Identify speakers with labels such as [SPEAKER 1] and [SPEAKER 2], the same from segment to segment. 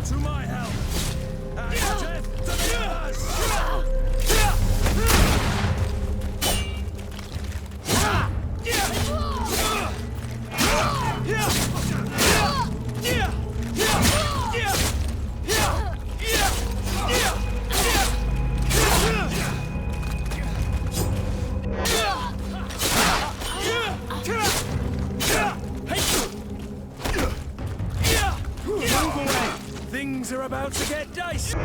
[SPEAKER 1] To my help! And death to the others! Things are about to get dicey.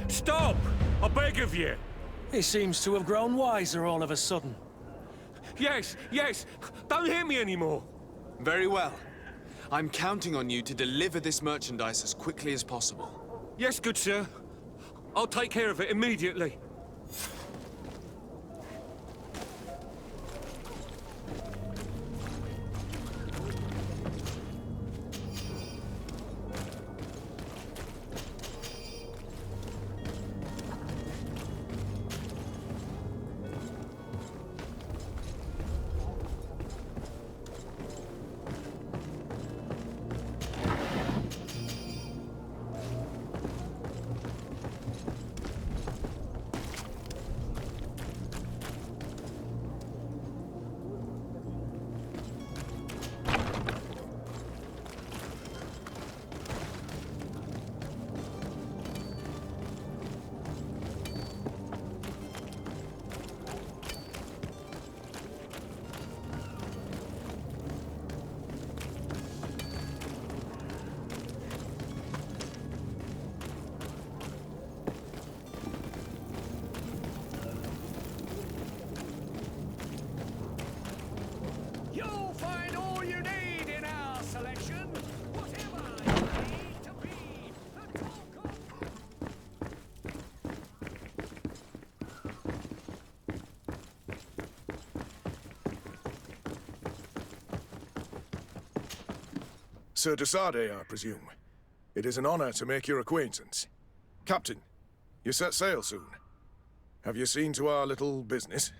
[SPEAKER 1] Stop! I beg of you!
[SPEAKER 2] He seems to have grown wiser all of a sudden.
[SPEAKER 1] Yes, yes! Don't hit me anymore!
[SPEAKER 3] Very well. I'm counting on you to deliver this merchandise as quickly as possible.
[SPEAKER 1] Yes, good sir. I'll take care of it immediately.
[SPEAKER 4] You'll find all you need in our selection. Whatever you need to be the talk of.
[SPEAKER 5] Sir Desade, I presume. It is an honor to make your acquaintance. Captain, you set sail soon. Have you seen to our little business?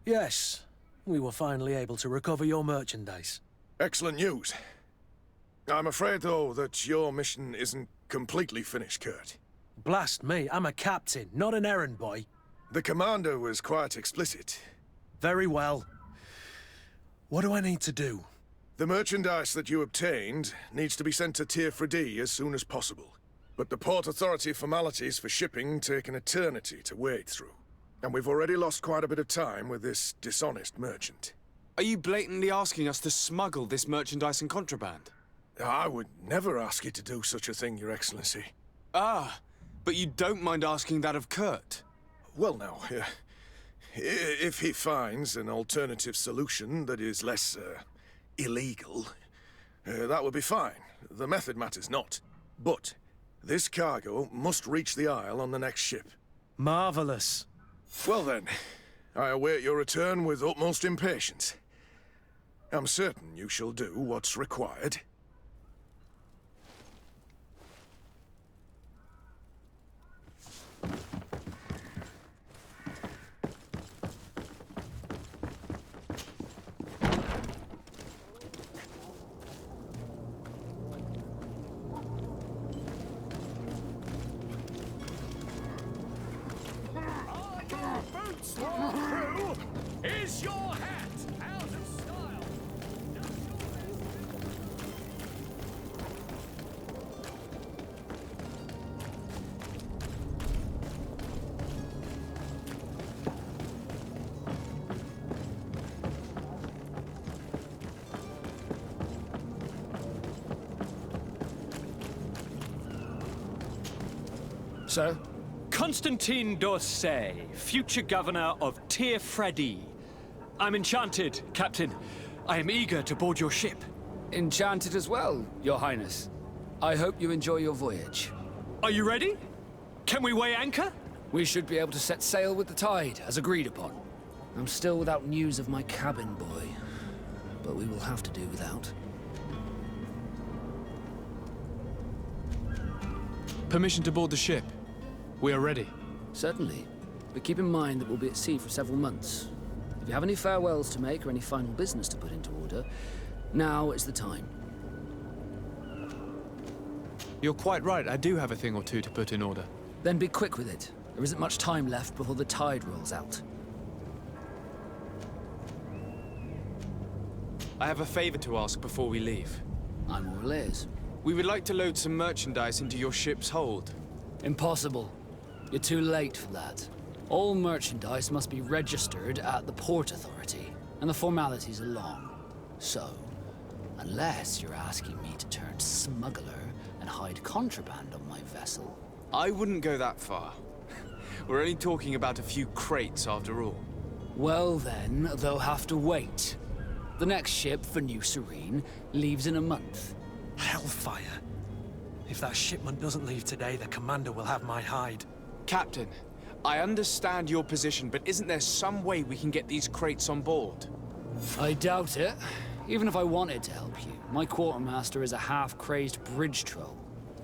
[SPEAKER 2] Yes, we were finally able to recover your merchandise.
[SPEAKER 5] Excellent news. I'm afraid, though, that your mission isn't completely finished, Kurt.
[SPEAKER 2] Blast me, I'm a captain, not an errand boy.
[SPEAKER 5] The commander was quite explicit.
[SPEAKER 2] Very well. What do I need to do?
[SPEAKER 5] The merchandise that you obtained needs to be sent to Tier 4D as soon as possible. But the Port Authority formalities for shipping take an eternity to wade through. And we've already lost quite a bit of time with this dishonest merchant.
[SPEAKER 3] Are you blatantly asking us to smuggle this merchandise and contraband?
[SPEAKER 5] I would never ask you to do such a thing, Your Excellency.
[SPEAKER 3] Ah, but you don't mind asking that of Kurt?
[SPEAKER 5] Well, now, if he finds an alternative solution that is less, illegal, that would be fine. The method matters not. But this cargo must reach the Isle on the next ship.
[SPEAKER 2] Marvelous.
[SPEAKER 5] Well then, I await your return with utmost impatience. I'm certain you shall do what's required.
[SPEAKER 4] Is your hat out of style?
[SPEAKER 6] Sir?
[SPEAKER 7] Constantine d'Orsay, future governor of Tir Freddy. I'm enchanted, Captain. I am eager to board your ship.
[SPEAKER 6] Enchanted as well, Your Highness. I hope you enjoy your voyage.
[SPEAKER 7] Are you ready? Can we weigh anchor?
[SPEAKER 6] We should be able to set sail with the tide, as agreed upon. I'm still without news of my cabin boy, but we will have to do without.
[SPEAKER 3] Permission to board the ship. We are ready.
[SPEAKER 6] Certainly, but keep in mind that we'll be at sea for several months. If you have any farewells to make or any final business to put into order, now is the time.
[SPEAKER 3] You're quite right, I do have a thing or two to put in order.
[SPEAKER 6] Then be quick with it. There isn't much time left before the tide rolls out.
[SPEAKER 3] I have a favor to ask before we leave.
[SPEAKER 6] I'm all ears.
[SPEAKER 3] We would like to load some merchandise into your ship's hold.
[SPEAKER 6] Impossible. You're too late for that. All merchandise must be registered at the Port Authority, and the formalities are long. So, unless you're asking me to turn smuggler and hide contraband on my vessel.
[SPEAKER 3] I wouldn't go that far. We're only talking about a few crates after all.
[SPEAKER 6] Well then, they'll have to wait. The next ship for New Serene leaves in a month.
[SPEAKER 2] Hellfire. If that shipment doesn't leave today, the commander will have my hide.
[SPEAKER 3] Captain, I understand your position, but isn't there some way we can get these crates on board?
[SPEAKER 6] I doubt it. Even if I wanted to help you, my quartermaster is a half-crazed bridge troll.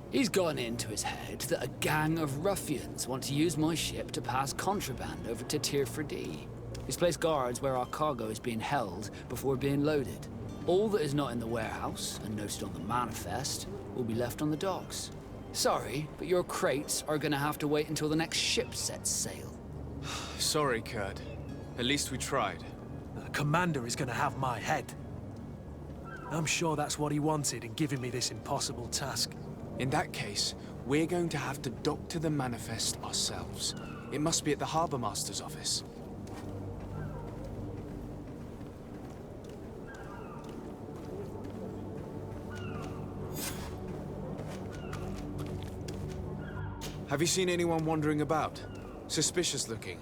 [SPEAKER 6] He's gotten it into his head that a gang of ruffians want to use my ship to pass contraband over to Tir Freddy. He's placed guards where our cargo is being held before being loaded. All that is not in the warehouse, and noted on the manifest, will be left on the docks. Sorry, but your crates are gonna have to wait until the next ship sets sail.
[SPEAKER 3] Sorry, Kurt. At least we tried.
[SPEAKER 2] The commander is gonna have my head. I'm sure that's what he wanted in giving me this impossible task.
[SPEAKER 3] In that case, we're going to have to doctor the manifest ourselves. It must be at the Harbour Master's office. Have you seen anyone wandering about? Suspicious looking.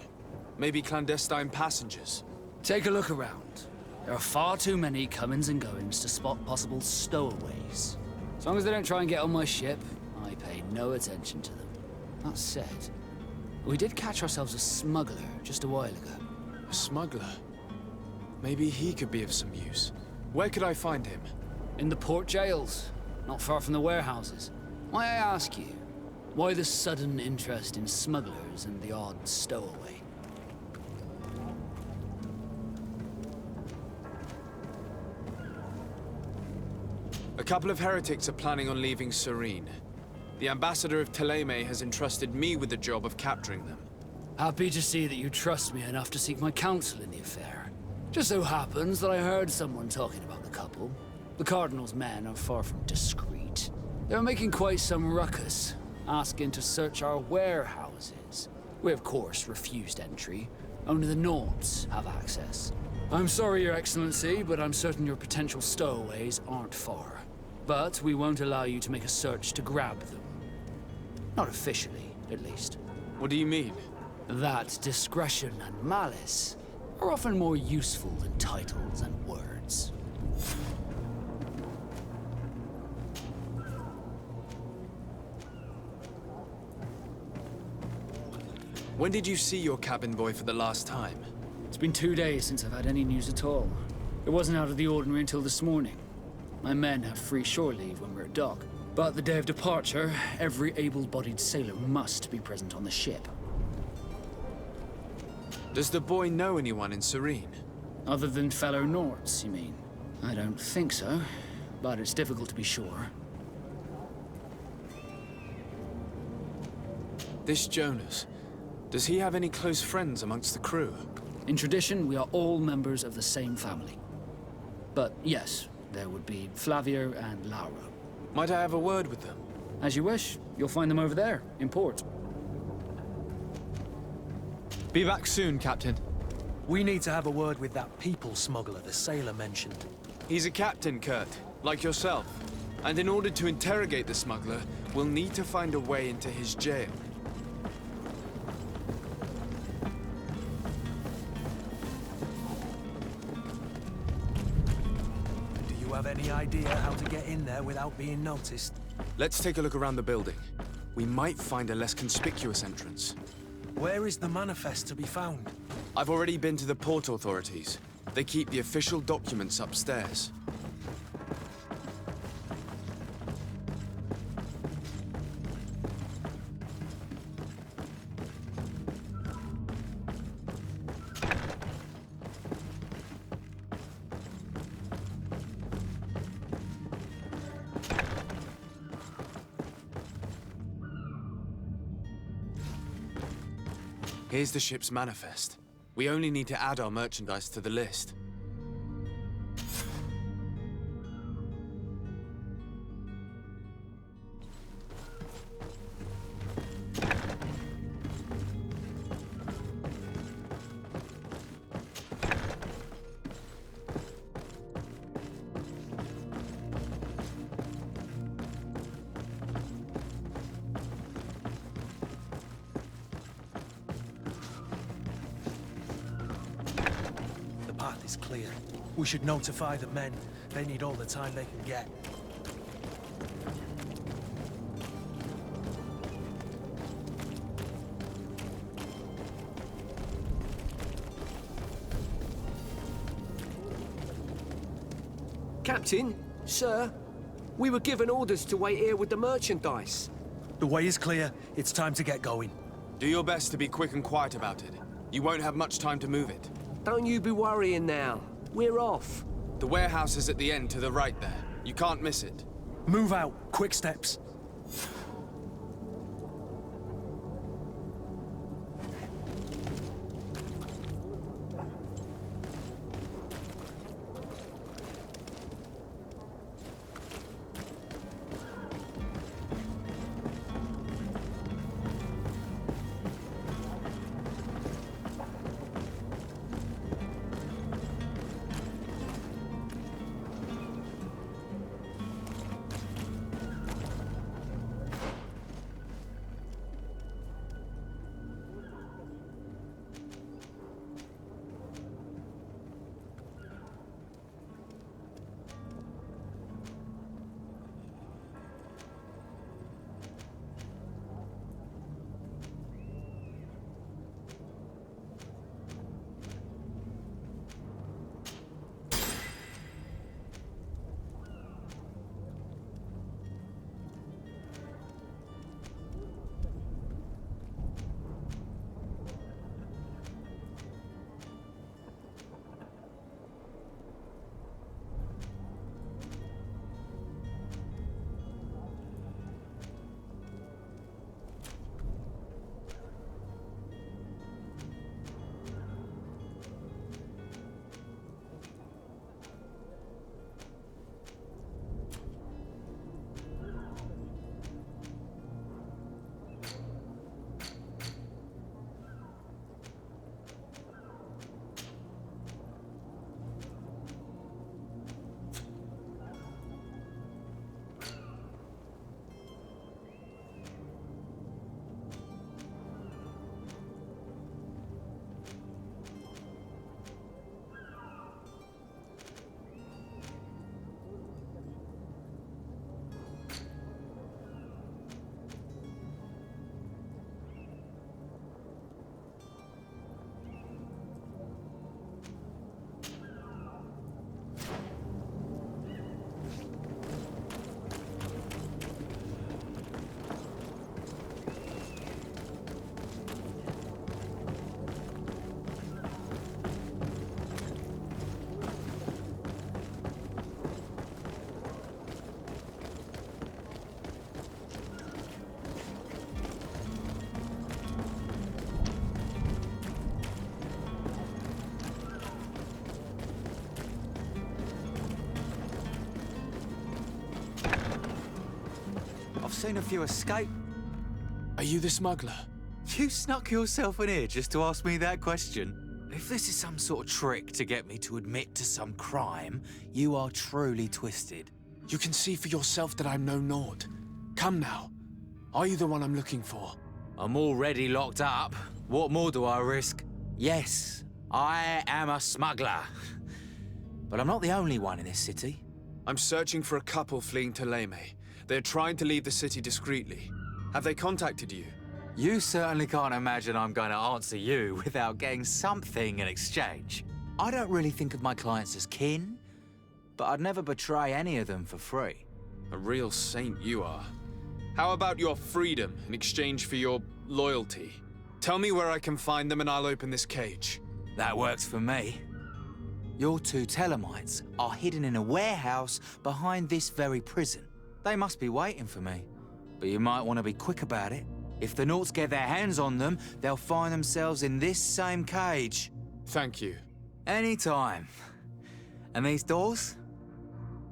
[SPEAKER 3] Maybe clandestine passengers.
[SPEAKER 6] Take a look around. There are far too many comings and goings to spot possible stowaways. As long as they don't try and get on my ship, I pay no attention to them. That said, we did catch ourselves a smuggler just a while ago.
[SPEAKER 3] A smuggler? Maybe he could be of some use. Where could I find him?
[SPEAKER 6] In the port jails, not far from the warehouses. May I ask you, why the sudden interest in smugglers and the odd stowaway?
[SPEAKER 3] A couple of heretics are planning on leaving Serene. The ambassador of Teleme has entrusted me with the job of capturing them.
[SPEAKER 6] Happy to see that you trust me enough to seek my counsel in the affair. Just so happens that I heard someone talking about the couple. The Cardinal's men are far from discreet. They're making quite some ruckus, asking to search our warehouses. We, of course, refused entry. Only the Nords have access. I'm sorry, Your Excellency, but I'm certain your potential stowaways aren't far. But we won't allow you to make a search to grab them. Not officially, at least.
[SPEAKER 3] What do you mean?
[SPEAKER 6] That discretion and malice are often more useful than titles and words.
[SPEAKER 3] When did you see your cabin boy for the last time?
[SPEAKER 6] It's been 2 days since I've had any news at all. It wasn't out of the ordinary until this morning. My men have free shore leave when we're at dock. But the day of departure, every able-bodied sailor must be present on the ship.
[SPEAKER 3] Does the boy know anyone in Serene?
[SPEAKER 6] Other than fellow Nords, you mean? I don't think so, but it's difficult to be sure.
[SPEAKER 3] This Jonas, does he have any close friends amongst the crew?
[SPEAKER 6] In tradition, we are all members of the same family. But yes, there would be Flavia and Laura.
[SPEAKER 3] Might I have a word with them?
[SPEAKER 6] As you wish. You'll find them over there, in port.
[SPEAKER 3] Be back soon, Captain.
[SPEAKER 2] We need to have a word with that people smuggler the sailor mentioned.
[SPEAKER 3] He's a captain, Kurt, like yourself. And in order to interrogate the smuggler, we'll need to find a way into his jail.
[SPEAKER 2] you have any idea how to get in there without being noticed?
[SPEAKER 3] Let's take a look around the building. We might find a less conspicuous entrance.
[SPEAKER 2] Where is the manifest to be found?
[SPEAKER 3] I've already been to the port authorities. They keep the official documents upstairs. Here's the ship's manifest. We only need to add our merchandise to the list.
[SPEAKER 2] The path is clear. We should notify the men. They need all the time they can get.
[SPEAKER 8] Captain, sir, we were given orders to wait here with the merchandise.
[SPEAKER 2] The way is clear. It's time to get going.
[SPEAKER 3] Do your best to be quick and quiet about it. You won't have much time to move it.
[SPEAKER 8] Don't you be worrying now. We're off.
[SPEAKER 3] The warehouse is at the end to the right there. You can't miss it.
[SPEAKER 2] Move out. Quick steps.
[SPEAKER 9] I've seen a few escape.
[SPEAKER 3] Are you the smuggler?
[SPEAKER 9] You snuck yourself in here just to ask me that question? If this is some sort of trick to get me to admit to some crime, you are truly twisted.
[SPEAKER 3] You can see for yourself that I'm no Nord. Come now. Are you the one I'm looking for?
[SPEAKER 9] I'm already locked up. What more do I risk? Yes, I am a smuggler. But I'm not the only one in this city.
[SPEAKER 3] I'm searching for a couple fleeing to Leme. They're trying to leave the city discreetly. Have they contacted you?
[SPEAKER 9] You certainly can't imagine I'm going to answer you without getting something in exchange. I don't really think of my clients as kin, but I'd never betray any of them for free.
[SPEAKER 3] A real saint you are. How about your freedom in exchange for your loyalty? Tell me where I can find them and I'll open this cage.
[SPEAKER 9] That works for me. Your two Telemites are hidden in a warehouse behind this very prison. They must be waiting for me, but you might want to be quick about it. If the Nauts get their hands on them, they'll find themselves in this same cage.
[SPEAKER 3] Thank you.
[SPEAKER 9] Anytime. And these doors?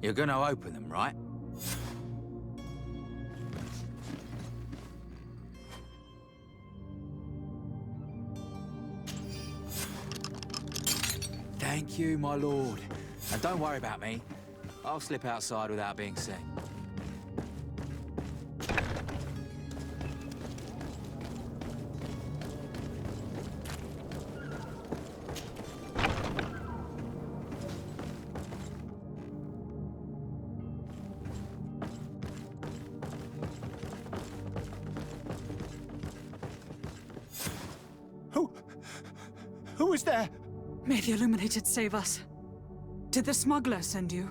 [SPEAKER 9] You're gonna open them, right? Thank you, my lord. And don't worry about me. I'll slip outside without being seen.
[SPEAKER 10] Who is there?
[SPEAKER 11] May the Illuminated save us. Did the smuggler send you?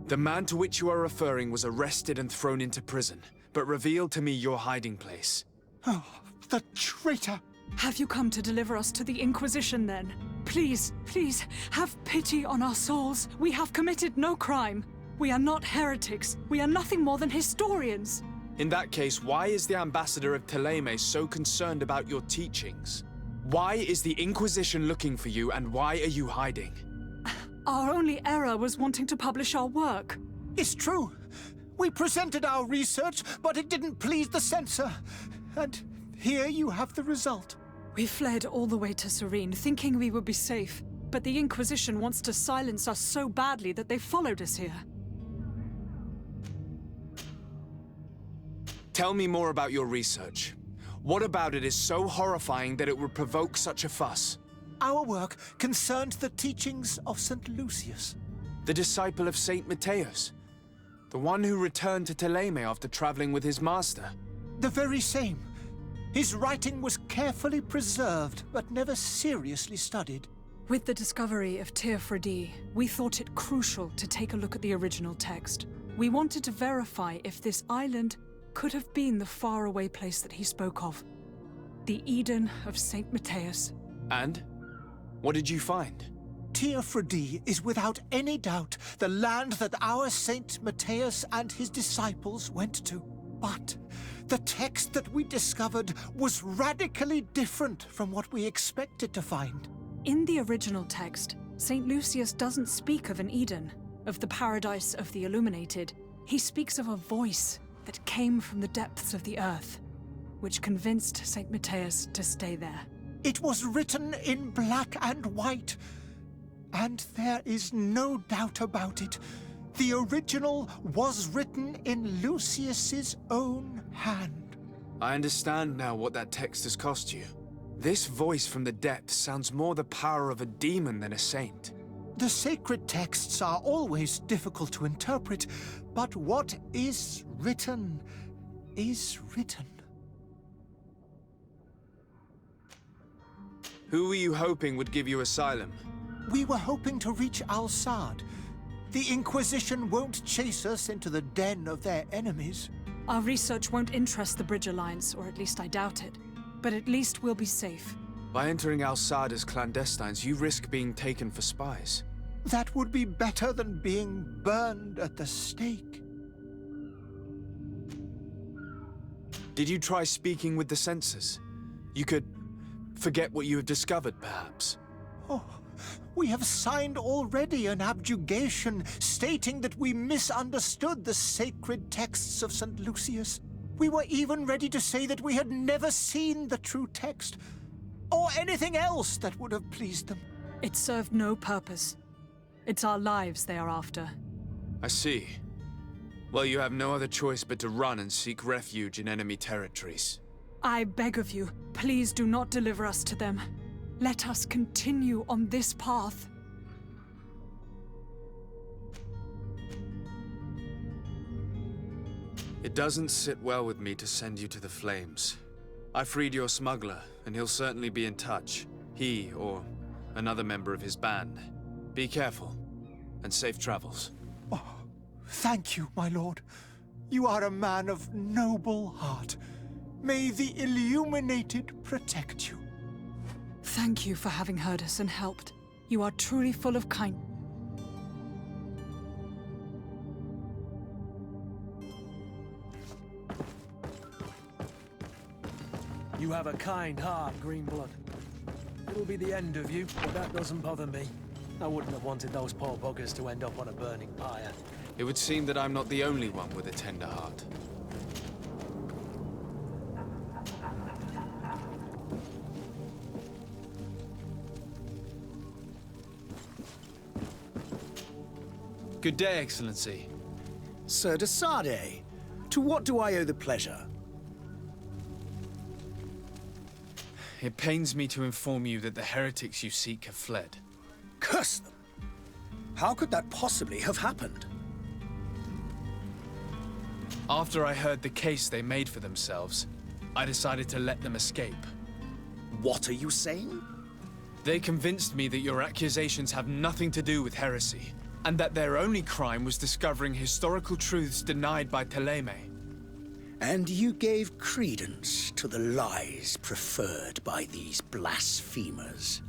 [SPEAKER 3] The man to which you are referring was arrested and thrown into prison, but revealed to me your hiding place.
[SPEAKER 10] Oh, the traitor!
[SPEAKER 11] Have you come to deliver us to the Inquisition, then? Please, please, have pity on our souls. We have committed no crime. We are not heretics. We are nothing more than historians.
[SPEAKER 3] In that case, why is the ambassador of Teleme so concerned about your teachings? Why is the Inquisition looking for you, and why are you hiding?
[SPEAKER 11] Our only error was wanting to publish our work.
[SPEAKER 10] It's true. We presented our research, but it didn't please the censor. And here you have the result.
[SPEAKER 11] We fled all the way to Serene, thinking we would be safe. But the Inquisition wants to silence us so badly that they followed us here.
[SPEAKER 3] Tell me more about your research. What about it is so horrifying that it would provoke such a fuss?
[SPEAKER 10] Our work concerned the teachings of St. Lucius.
[SPEAKER 3] The disciple of Saint Matthias? The one who returned to Teleme after traveling with his master?
[SPEAKER 10] The very same. His writing was carefully preserved, but never seriously studied.
[SPEAKER 11] With the discovery of Tir Fredi, we thought it crucial to take a look at the original text. We wanted to verify if this island could have been the faraway place that he spoke of. The Eden of Saint Matthias.
[SPEAKER 3] And? What did you find?
[SPEAKER 10] Tir Fredi is without any doubt the land that our Saint Matthias and his disciples went to. But the text that we discovered was radically different from what we expected to find.
[SPEAKER 11] In the original text, Saint Lucius doesn't speak of an Eden, of the paradise of the Illuminated. He speaks of a voice that came from the depths of the earth, which convinced Saint Matthias to stay there.
[SPEAKER 10] It was written in black and white, and there is no doubt about it. The original was written in Lucius's own hand.
[SPEAKER 3] I understand now what that text has cost you. This voice from the depths sounds more the power of a demon than a saint.
[SPEAKER 10] The sacred texts are always difficult to interpret, but what is written is written.
[SPEAKER 3] Who were you hoping would give you asylum?
[SPEAKER 10] We were hoping to reach Al-Sad. The Inquisition won't chase us into the den of their enemies.
[SPEAKER 11] Our research won't interest the Bridge Alliance, or at least I doubt it. But at least we'll be safe.
[SPEAKER 3] By entering Al-Sad as clandestines, you risk being taken for spies.
[SPEAKER 10] That would be better than being burned at the stake.
[SPEAKER 3] Did you try speaking with the censors? You could forget what you have discovered, perhaps.
[SPEAKER 10] Oh, we have signed already an abjugation stating that we misunderstood the sacred texts of St. Lucius. We were even ready to say that we had never seen the true text, or anything else that would have pleased them.
[SPEAKER 11] It served no purpose. It's our lives they are after.
[SPEAKER 3] I see. Well, you have no other choice but to run and seek refuge in enemy territories.
[SPEAKER 11] I beg of you, please do not deliver us to them. Let us continue on this path.
[SPEAKER 3] It doesn't sit well with me to send you to the flames. I freed your smuggler, and he'll certainly be in touch. He or another member of his band. Be careful, and safe travels.
[SPEAKER 10] Oh, thank you, my lord. You are a man of noble heart. May the Illuminated protect you.
[SPEAKER 11] Thank you for having heard us and helped. You are truly full of kindness.
[SPEAKER 2] You have a kind heart, Greenblood. It'll be the end of you, but that doesn't bother me. I wouldn't have wanted those poor buggers to end up on a burning pyre.
[SPEAKER 3] It would seem that I'm not the only one with a tender heart. Good day, Excellency.
[SPEAKER 12] Sir de Sardet, to what do I owe the pleasure?
[SPEAKER 3] It pains me to inform you that the heretics you seek have fled.
[SPEAKER 12] Curse them! How could that possibly have happened?
[SPEAKER 3] After I heard the case they made for themselves, I decided to let them escape.
[SPEAKER 12] What are you saying?
[SPEAKER 3] They convinced me that your accusations have nothing to do with heresy, and that their only crime was discovering historical truths denied by Thélème.
[SPEAKER 12] And you gave credence to the lies preferred by these blasphemers.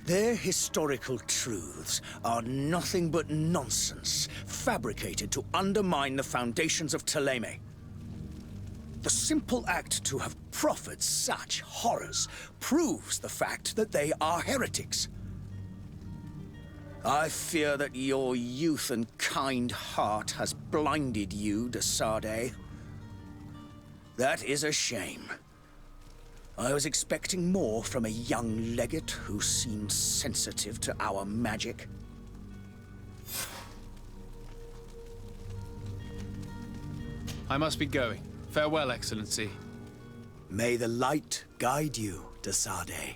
[SPEAKER 12] Their historical truths are nothing but nonsense, fabricated to undermine the foundations of Thélème. The simple act to have proffered such horrors proves the fact that they are heretics. I fear that your youth and kind heart has blinded you, de Sardet. That is a shame. I was expecting more from a young legate who seemed sensitive to our magic.
[SPEAKER 3] I must be going. Farewell, Excellency.
[SPEAKER 12] May the light guide you, de Sardet.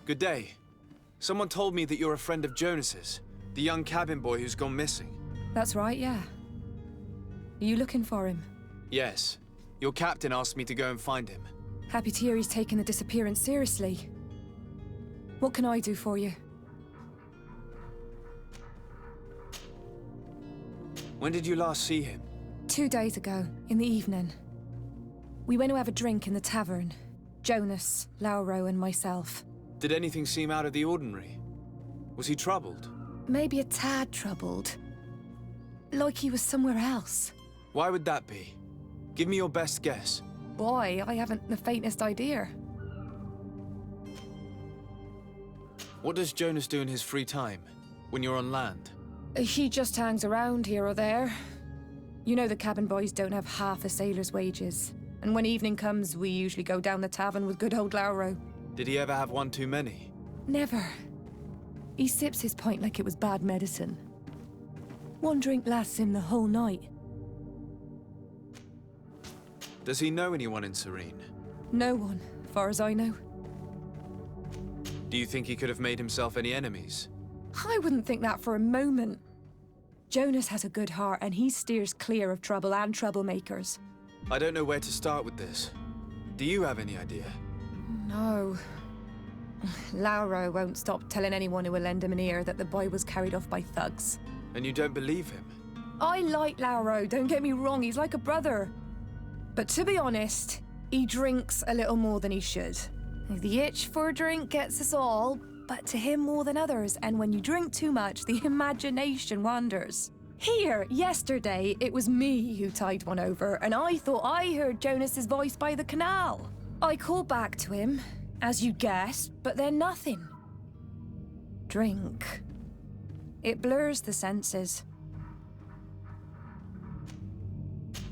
[SPEAKER 3] Good day. Someone told me that you're a friend of Jonas's, the young cabin boy who's gone missing.
[SPEAKER 13] That's right, yeah. Are you looking for him?
[SPEAKER 3] Yes. Your captain asked me to go and find him.
[SPEAKER 13] Happy to hear he's taken the disappearance seriously. What can I do for you?
[SPEAKER 3] When did you last see him?
[SPEAKER 13] 2 days ago, in the evening. We went to have a drink in the tavern. Jonas, Lauro, and myself.
[SPEAKER 3] Did anything seem out of the ordinary? Was he troubled?
[SPEAKER 13] Maybe a tad troubled. Like he was somewhere else.
[SPEAKER 3] Why would that be? Give me your best guess.
[SPEAKER 13] Boy, I haven't the faintest idea.
[SPEAKER 3] What does Jonas do in his free time, when you're on land?
[SPEAKER 13] He just hangs around here or there. You know the cabin boys don't have half a sailor's wages. And when evening comes, we usually go down the tavern with good old Lauro.
[SPEAKER 3] Did he ever have one too many?
[SPEAKER 13] Never. He sips his pint like it was bad medicine. One drink lasts him the whole night.
[SPEAKER 3] Does he know anyone in Serene?
[SPEAKER 13] No one, far as I know.
[SPEAKER 3] Do you think he could have made himself any enemies?
[SPEAKER 13] I wouldn't think that for a moment. Jonas has a good heart and he steers clear of trouble and troublemakers.
[SPEAKER 3] I don't know where to start with this. Do you have any idea?
[SPEAKER 13] No. Lauro won't stop telling anyone who will lend him an ear that the boy was carried off by thugs.
[SPEAKER 3] And you don't believe him?
[SPEAKER 13] I like Lauro, don't get me wrong, he's like a brother. But to be honest, he drinks a little more than he should. The itch for a drink gets us all, but to him more than others, and when you drink too much, the imagination wanders. Here, yesterday, it was me who tied one over, and I thought I heard Jonas's voice by the canal. I called back to him, as you guessed, but then nothing. Drink. It blurs the senses.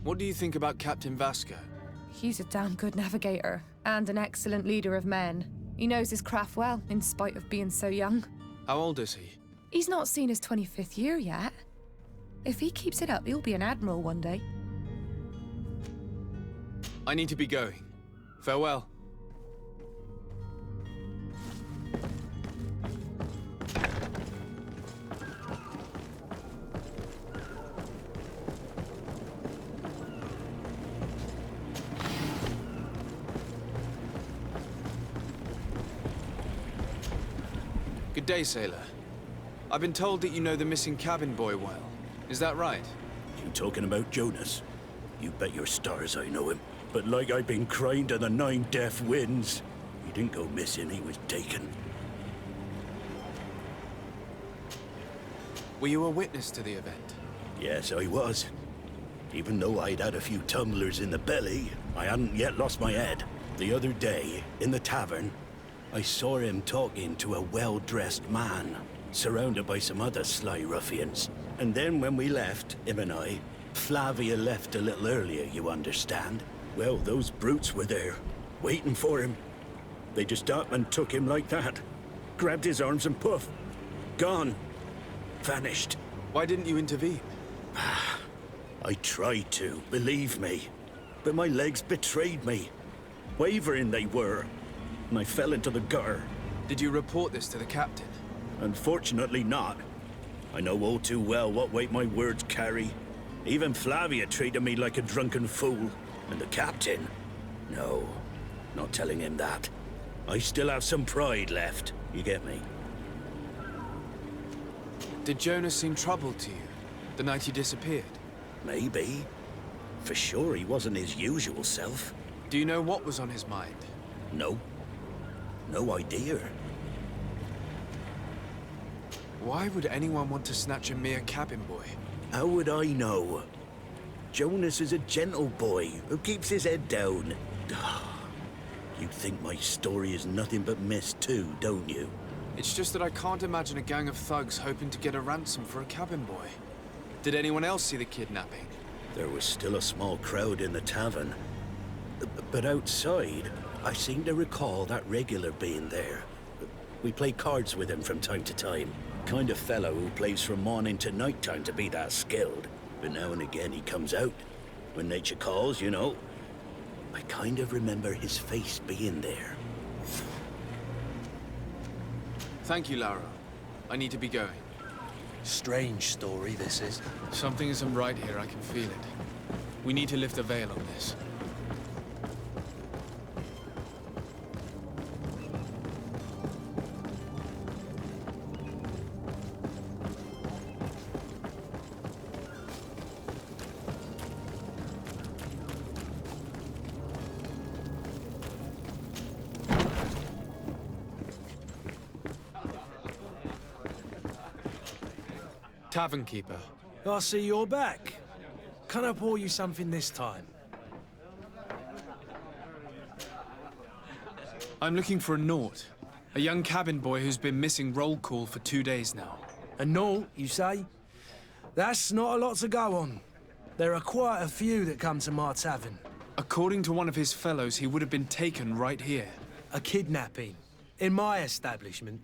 [SPEAKER 3] What do you think about Captain Vasco?
[SPEAKER 13] He's a damn good navigator, and an excellent leader of men. He knows his craft well, in spite of being so young.
[SPEAKER 3] How old is he?
[SPEAKER 13] He's not seen his 25th year yet. If he keeps it up, he'll be an admiral one day.
[SPEAKER 3] I need to be going. Farewell. Good day, sailor. I've been told that you know the missing cabin boy well. Is that right?
[SPEAKER 14] You talking about Jonas? You bet your stars I know him. But like I've been crying to the 9 deaf winds, he didn't go missing, he was taken.
[SPEAKER 3] Were you a witness to the event?
[SPEAKER 14] Yes, I was. Even though I'd had a few tumblers in the belly, I hadn't yet lost my head. The other day, in the tavern, I saw him talking to a well-dressed man, surrounded by some other sly ruffians. And then when we left, him and I, Flavia left a little earlier, you understand? Well, those brutes were there, waiting for him. They just up and took him like that. Grabbed his arms and poof, gone. Vanished.
[SPEAKER 3] Why didn't you intervene?
[SPEAKER 14] I tried to, believe me. But my legs betrayed me. Wavering they were. And I fell into the gutter.
[SPEAKER 3] Did you report this to the captain?
[SPEAKER 14] Unfortunately not. I know all too well what weight my words carry. Even Flavia treated me like a drunken fool. And the captain? No, not telling him that. I still have some pride left, you get me?
[SPEAKER 3] Did Jonas seem troubled to you, the night he disappeared?
[SPEAKER 14] Maybe. For sure he wasn't his usual self.
[SPEAKER 3] Do you know what was on his mind?
[SPEAKER 14] No. No idea.
[SPEAKER 3] Why would anyone want to snatch a mere cabin boy?
[SPEAKER 14] How would I know? Jonas is a gentle boy who keeps his head down. You think my story is nothing but mist too, don't you?
[SPEAKER 3] It's just that I can't imagine a gang of thugs hoping to get a ransom for a cabin boy. Did anyone else see the kidnapping?
[SPEAKER 14] There was still a small crowd in the tavern. But outside, I seem to recall that regular being there. We play cards with him from time to time. Kind of fellow who plays from morning to night time to be that skilled. But now and again he comes out. When nature calls, you know. I kind of remember his face being there.
[SPEAKER 3] Thank you, Lauro. I need to be going.
[SPEAKER 2] Strange story, this is.
[SPEAKER 3] Something isn't right here, I can feel it. We need to lift the veil on this. Tavern keeper.
[SPEAKER 2] I see you're back. Can I pour you something this time?
[SPEAKER 3] I'm looking for a Naut. A young cabin boy who's been missing roll call for 2 days now.
[SPEAKER 2] A Naut, you say? That's not a lot to go on. There are quite a few that come to my tavern.
[SPEAKER 3] According to one of his fellows, he would have been taken right here.
[SPEAKER 2] A kidnapping? In my establishment?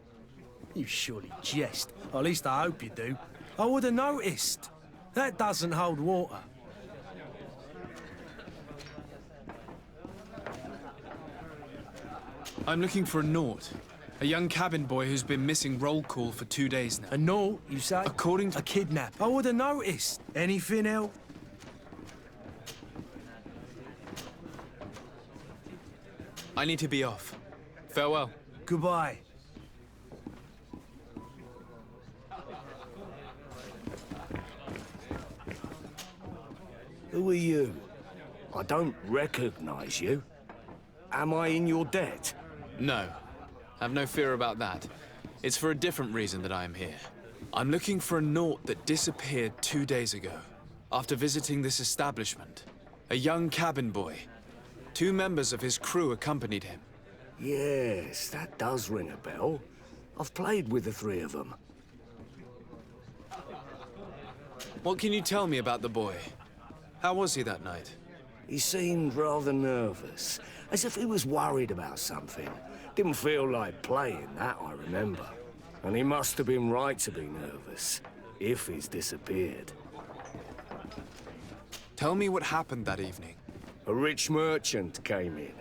[SPEAKER 2] You surely jest. Or at least I hope you do. I would have noticed. That doesn't hold water.
[SPEAKER 3] I'm looking for a Naut. A young cabin boy who's been missing roll call for 2 days now.
[SPEAKER 2] A Naut, you say?
[SPEAKER 3] According to...
[SPEAKER 2] A kidnap. I would have noticed. Anything else?
[SPEAKER 3] I need to be off. Farewell.
[SPEAKER 2] Goodbye.
[SPEAKER 4] Who are you? I don't recognize you. Am I in your debt?
[SPEAKER 3] No. Have no fear about that. It's for a different reason that I am here. I'm looking for a Naut that disappeared 2 days ago, after visiting this establishment. A young cabin boy. 2 members of his crew accompanied him.
[SPEAKER 4] Yes, that does ring a bell. I've played with the 3 of them.
[SPEAKER 3] What can you tell me about the boy? How was he that night?
[SPEAKER 4] He seemed rather nervous, as if he was worried about something. Didn't feel like playing, that I remember. And he must have been right to be nervous, if he's disappeared.
[SPEAKER 3] Tell me what happened that evening.
[SPEAKER 4] A rich merchant came in,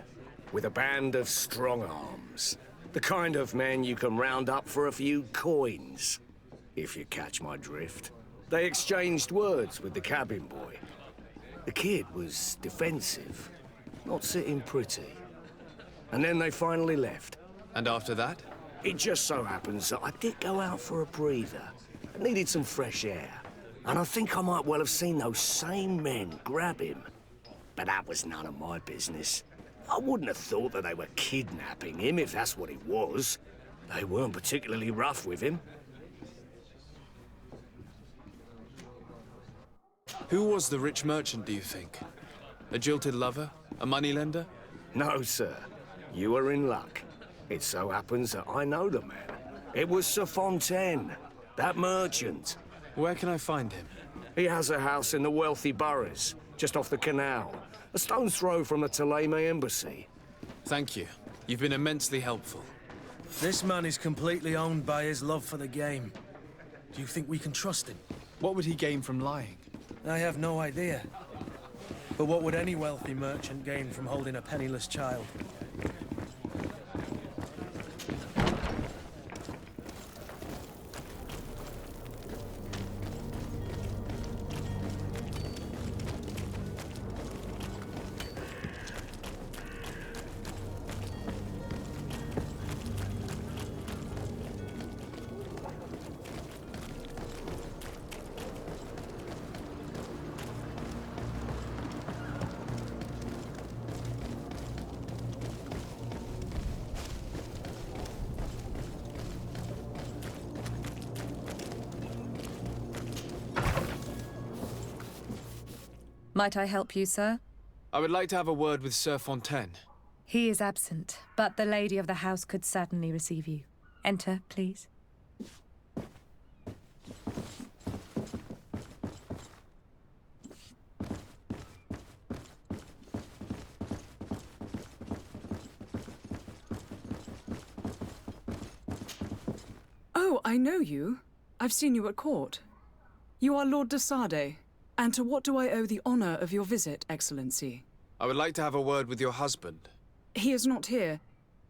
[SPEAKER 4] with a band of strong arms. The kind of men you can round up for a few coins, if you catch my drift. They exchanged words with the cabin boy. The kid was defensive, not sitting pretty. And then they finally left.
[SPEAKER 3] And after that?
[SPEAKER 4] It just so happens that I did go out for a breather. I needed some fresh air. And I think I might well have seen those same men grab him. But that was none of my business. I wouldn't have thought that they were kidnapping him, if that's what it was. They weren't particularly rough with him.
[SPEAKER 3] Who was the rich merchant, do you think? A jilted lover? A moneylender?
[SPEAKER 4] No, sir. You are in luck. It so happens that I know the man. It was Sir Fontaine, that merchant.
[SPEAKER 3] Where can I find him?
[SPEAKER 4] He has a house in the wealthy boroughs, just off the canal. A stone's throw from the Theleme embassy.
[SPEAKER 3] Thank you. You've been immensely helpful.
[SPEAKER 2] This man is completely owned by his love for the game. Do you think we can trust him?
[SPEAKER 3] What would he gain from lying?
[SPEAKER 2] I have no idea. But what would any wealthy merchant gain from holding a penniless child?
[SPEAKER 13] Might I help you, sir?
[SPEAKER 3] I would like to have a word with Sir Fontaine.
[SPEAKER 13] He is absent, but the lady of the house could certainly receive you. Enter, please.
[SPEAKER 11] Oh, I know you. I've seen you at court. You are Lord de Sade. And to what do I owe the honor of your visit, Excellency?
[SPEAKER 3] I would like to have a word with your husband.
[SPEAKER 11] He is not here,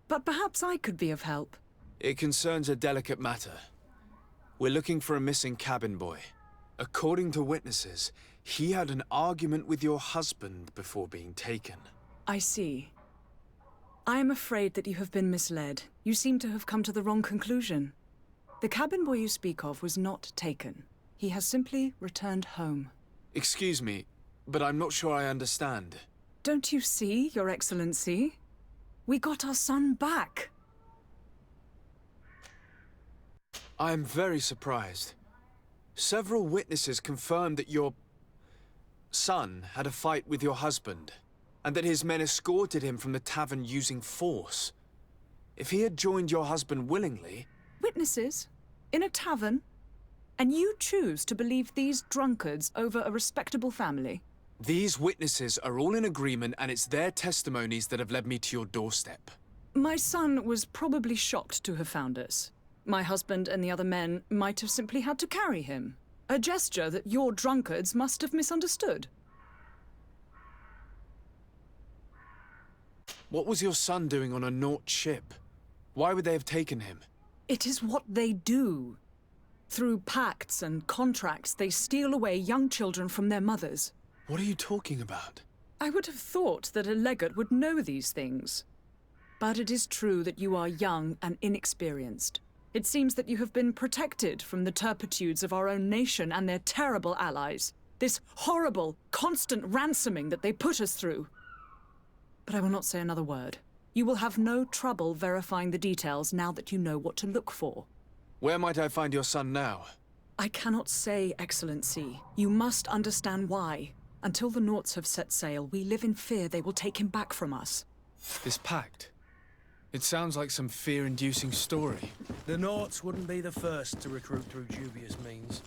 [SPEAKER 11] but perhaps I could be of help.
[SPEAKER 3] It concerns a delicate matter. We're looking for a missing cabin boy. According to witnesses, he had an argument with your husband before being taken.
[SPEAKER 11] I see. I am afraid that you have been misled. You seem to have come to the wrong conclusion. The cabin boy you speak of was not taken. He has simply returned home.
[SPEAKER 3] Excuse me, but I'm not sure I understand.
[SPEAKER 11] Don't you see, Your Excellency? We got our son back.
[SPEAKER 3] I am very surprised. Several witnesses confirmed that your son had a fight with your husband, and that his men escorted him from the tavern using force. If he had joined your husband willingly...
[SPEAKER 11] Witnesses? In a tavern? And you choose to believe these drunkards over a respectable family?
[SPEAKER 3] These witnesses are all in agreement, and it's their testimonies that have led me to your doorstep.
[SPEAKER 11] My son was probably shocked to have found us. My husband and the other men might have simply had to carry him. A gesture that your drunkards must have misunderstood.
[SPEAKER 3] What was your son doing on a Naut ship? Why would they have taken him?
[SPEAKER 11] It is what they do. Through pacts and contracts, they steal away young children from their mothers.
[SPEAKER 3] What are you talking about?
[SPEAKER 11] I would have thought that a legate would know these things. But it is true that you are young and inexperienced. It seems that you have been protected from the turpitudes of our own nation and their terrible allies. This horrible, constant ransoming that they put us through. But I will not say another word. You will have no trouble verifying the details now that you know what to look for.
[SPEAKER 3] Where might I find your son now?
[SPEAKER 11] I cannot say, Excellency. You must understand why. Until the Nauts have set sail, we live in fear they will take him back from us.
[SPEAKER 3] This pact? It sounds like some fear-inducing story.
[SPEAKER 2] The Nauts wouldn't be the first to recruit through dubious means.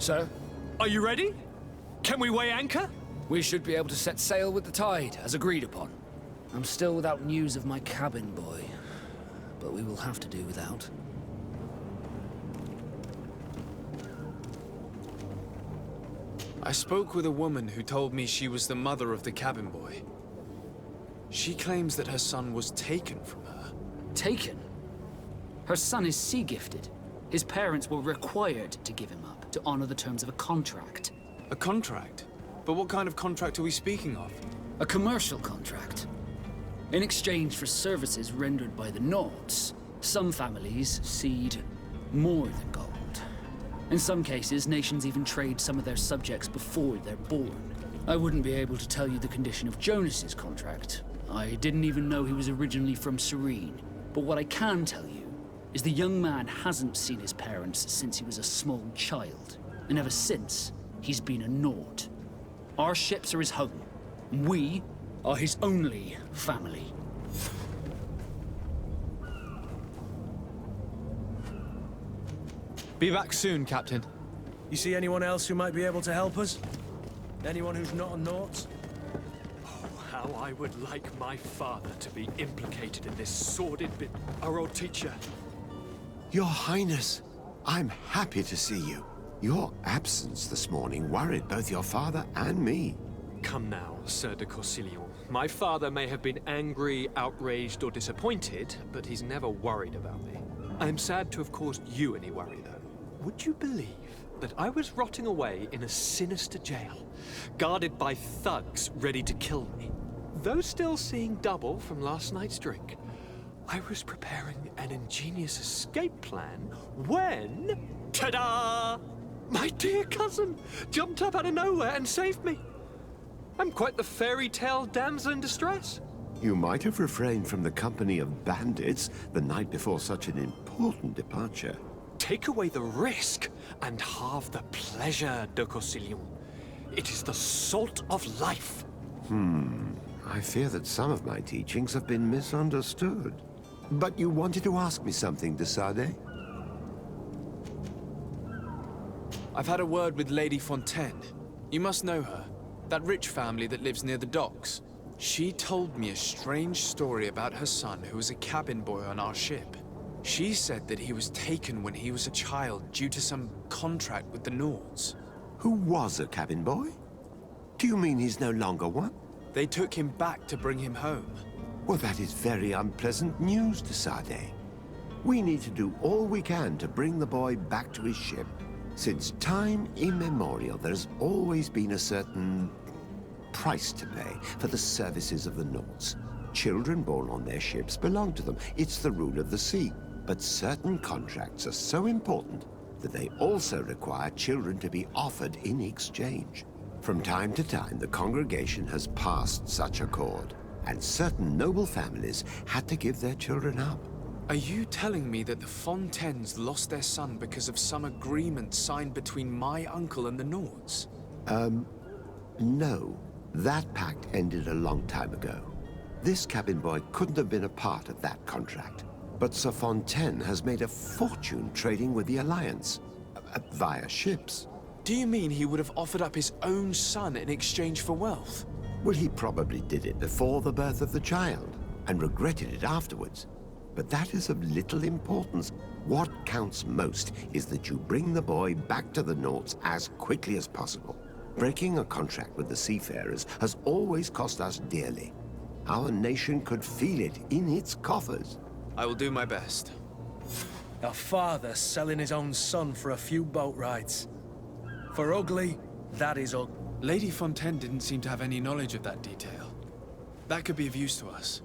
[SPEAKER 6] Sir?
[SPEAKER 7] Are you ready? Can we weigh anchor?
[SPEAKER 6] We should be able to set sail with the tide, as agreed upon. I'm still without news of my cabin boy, but we will have to do without.
[SPEAKER 3] I spoke with a woman who told me she was the mother of the cabin boy. She claims that her son was taken from her.
[SPEAKER 6] Taken? Her son is sea-gifted. His parents were required to give him up to honor the terms of a contract.
[SPEAKER 3] A contract? But what kind of contract are we speaking of?
[SPEAKER 6] A commercial contract. In exchange for services rendered by the Nords, some families cede more than gold. In some cases, nations even trade some of their subjects before they're born. I wouldn't be able to tell you the condition of Jonas's contract. I didn't even know he was originally from Serene. But what I can tell you is the young man hasn't seen his parents since he was a small child. And ever since, he's been a Nord. Our ships are his home. We are his only family.
[SPEAKER 3] Be back soon, Captain.
[SPEAKER 2] You see anyone else who might be able to help us? Anyone who's not a Nort?
[SPEAKER 7] Oh, how I would like my father to be implicated in this sordid bit. Our old teacher.
[SPEAKER 15] Your Highness, I'm happy to see you. Your absence this morning worried both your father and me.
[SPEAKER 7] Come now, Sir de Corsilion. My father may have been angry, outraged, or disappointed, but he's never worried about me. I'm sad to have caused you any worry, though. Would you believe that I was rotting away in a sinister jail, guarded by thugs ready to kill me? Though still seeing double from last night's drink, I was preparing an ingenious escape plan when... ta-da! My dear cousin jumped up out of nowhere and saved me. I'm quite the fairy tale damsel in distress.
[SPEAKER 15] You might have refrained from the company of bandits the night before such an important departure.
[SPEAKER 7] Take away the risk and halve the pleasure, de Corsilion. It is the salt of life.
[SPEAKER 15] I fear that some of my teachings have been misunderstood. But you wanted to ask me something, de Sade?
[SPEAKER 3] I've had a word with Lady Fontaine. You must know her. That rich family that lives near the docks. She told me a strange story about her son who was a cabin boy on our ship. She said that he was taken when he was a child due to some contract with the Nords.
[SPEAKER 15] Who was a cabin boy? Do you mean he's no longer one?
[SPEAKER 3] They took him back to bring him home.
[SPEAKER 15] Well, that is very unpleasant news, de Sade. We need to do all we can to bring the boy back to his ship. Since time immemorial, there's always been a certain price to pay for the services of the Nords. Children born on their ships belong to them. It's the rule of the sea. But certain contracts are so important that they also require children to be offered in exchange. From time to time, the congregation has passed such accord, and certain noble families had to give their children up.
[SPEAKER 3] Are you telling me that the Fontaines lost their son because of some agreement signed between my uncle and the Nords?
[SPEAKER 15] No. That pact ended a long time ago. This cabin boy couldn't have been a part of that contract. But Sir Fontaine has made a fortune trading with the Alliance, via ships.
[SPEAKER 3] Do you mean he would have offered up his own son in exchange for wealth?
[SPEAKER 15] Well, he probably did it before the birth of the child, and regretted it afterwards. But that is of little importance. What counts most is that you bring the boy back to the Nords as quickly as possible. Breaking a contract with the seafarers has always cost us dearly. Our nation could feel it in its coffers.
[SPEAKER 3] I will do my best.
[SPEAKER 2] A father selling his own son for a few boat rides. For ugly, that is ugly.
[SPEAKER 3] Lady Fontaine didn't seem to have any knowledge of that detail. That could be of use to us.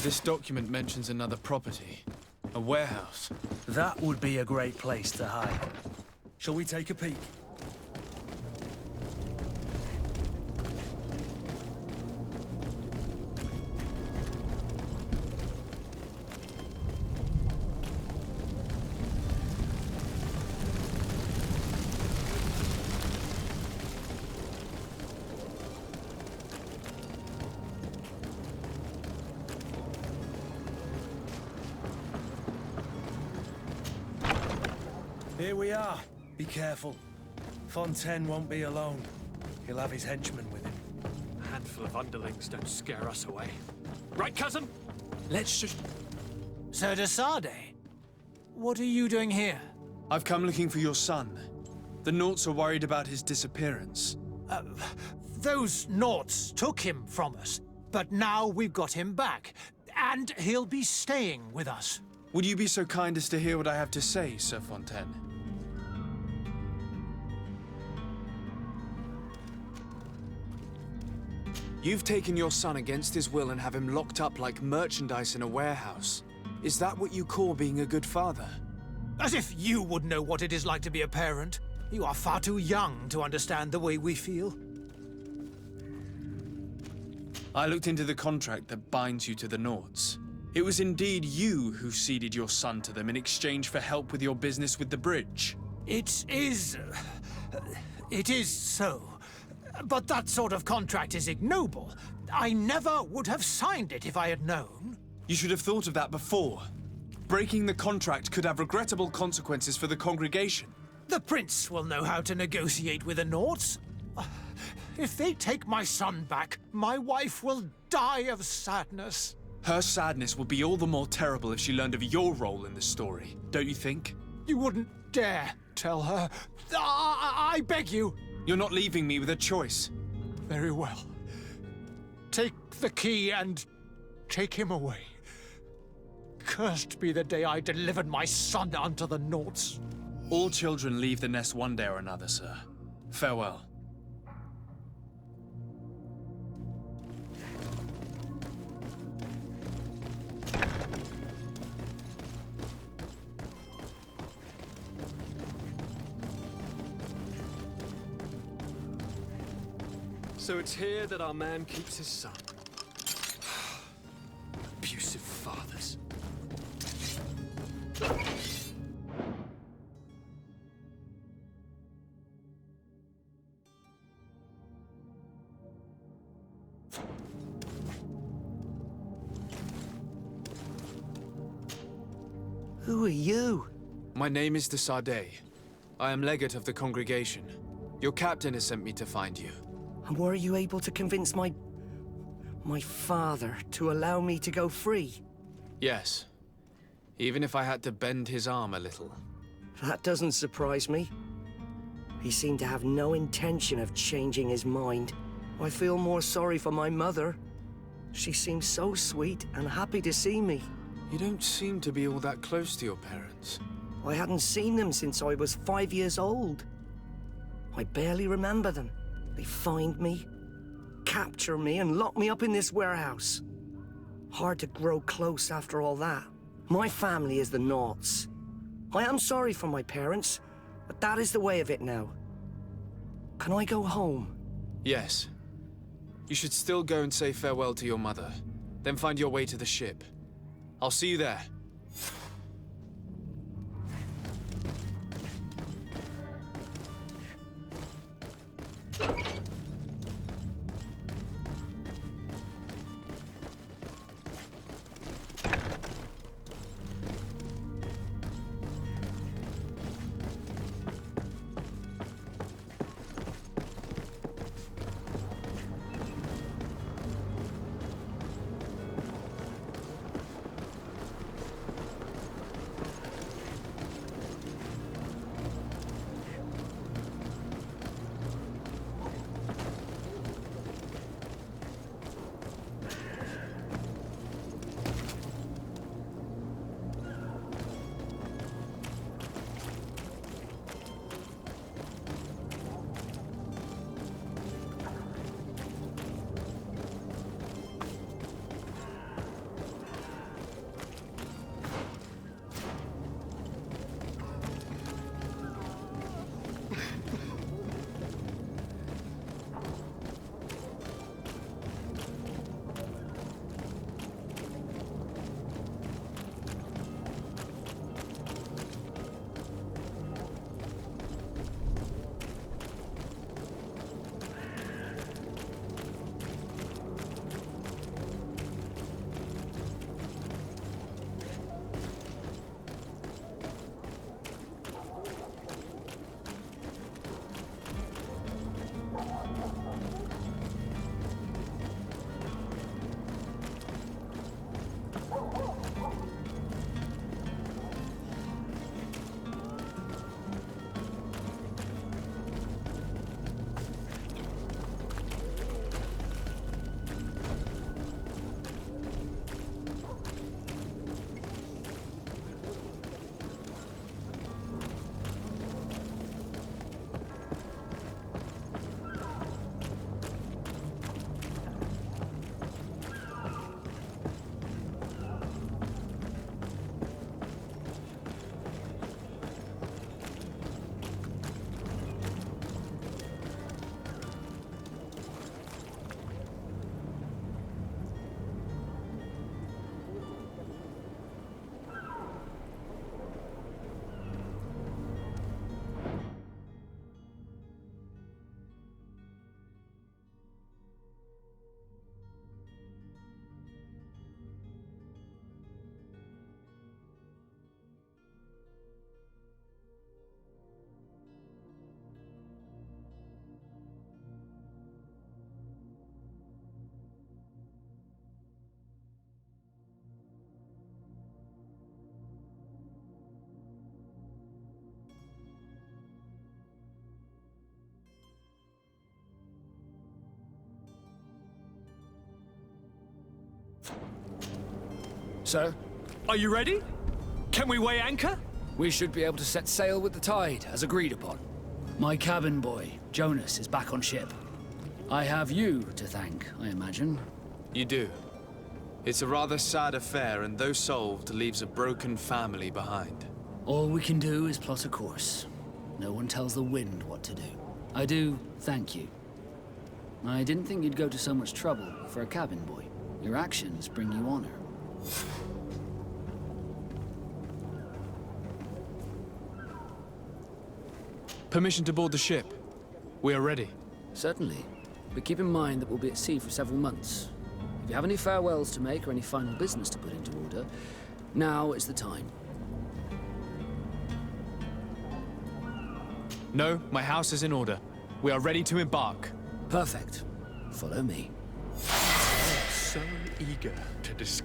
[SPEAKER 3] This document mentions another property. A warehouse.
[SPEAKER 2] That would be a great place to hide. Shall we take a peek? Here we are. Be careful. Fontaine won't be alone. He'll have his henchmen with him.
[SPEAKER 7] A handful of underlings don't scare us away. Right, cousin?
[SPEAKER 2] Let's just... Sir de Sade, what are you doing here?
[SPEAKER 3] I've come looking for your son. The Naughts are worried about his disappearance.
[SPEAKER 10] Those Naughts took him from us, but now we've got him back, and he'll be staying with us.
[SPEAKER 3] Would you be so kind as to hear what I have to say, Sir Fontaine? You've taken your son against his will and have him locked up like merchandise in a warehouse. Is that what you call being a good father?
[SPEAKER 10] As if you would know what it is like to be a parent. You are far too young to understand the way we feel.
[SPEAKER 3] I looked into the contract that binds you to the Naughts. It was indeed you who ceded your son to them in exchange for help with your business with the bridge.
[SPEAKER 10] It is so. But that sort of contract is ignoble. I never would have signed it if I had known.
[SPEAKER 3] You should have thought of that before. Breaking the contract could have regrettable consequences for the congregation.
[SPEAKER 10] The prince will know how to negotiate with the Naughts. If they take my son back, my wife will die of sadness.
[SPEAKER 3] Her sadness would be all the more terrible if she learned of your role in the story, don't you think?
[SPEAKER 10] You wouldn't dare tell her. I beg you.
[SPEAKER 3] You're not leaving me with a choice.
[SPEAKER 10] Very well. Take the key and take him away. Cursed be the day I delivered my son unto the Naughts.
[SPEAKER 3] All children leave the nest one day or another, sir. Farewell.
[SPEAKER 7] So it's here that our man keeps his son. Abusive fathers.
[SPEAKER 8] Who are you?
[SPEAKER 3] My name is de Sade. I am legate of the congregation. Your captain has sent me to find you.
[SPEAKER 8] And were you able to convince my father to allow me to go free?
[SPEAKER 3] Yes. Even if I had to bend his arm a little.
[SPEAKER 8] That doesn't surprise me. He seemed to have no intention of changing his mind. I feel more sorry for my mother. She seemed so sweet and happy to see me.
[SPEAKER 3] You don't seem to be all that close to your parents.
[SPEAKER 8] I hadn't seen them since I was 5 years old. I barely remember them. They find me, capture me, and lock me up in this warehouse. Hard to grow close after all that. My family is the Naughts. I am sorry for my parents, but that is the way of it now. Can I go home?
[SPEAKER 3] Yes. You should still go and say farewell to your mother. Then find your way to the ship. I'll see you there.
[SPEAKER 6] Sir?
[SPEAKER 7] Are you ready? Can we weigh anchor?
[SPEAKER 6] We should be able to set sail with the tide, as agreed upon. My cabin boy, Jonas, is back on ship. I have you to thank, I imagine.
[SPEAKER 3] You do. It's a rather sad affair, and though solved, leaves a broken family behind.
[SPEAKER 6] All we can do is plot a course. No one tells the wind what to do. I do thank you. I didn't think you'd go to so much trouble for a cabin boy. Your actions bring you honor.
[SPEAKER 3] Permission to board the ship. We are ready.
[SPEAKER 6] Certainly. But keep in mind that we'll be at sea for several months. If you have any farewells to make or any final business to put into order, now is the time.
[SPEAKER 3] No, my house is in order. We are ready to embark.
[SPEAKER 6] Perfect. Follow me.
[SPEAKER 7] So eager to discuss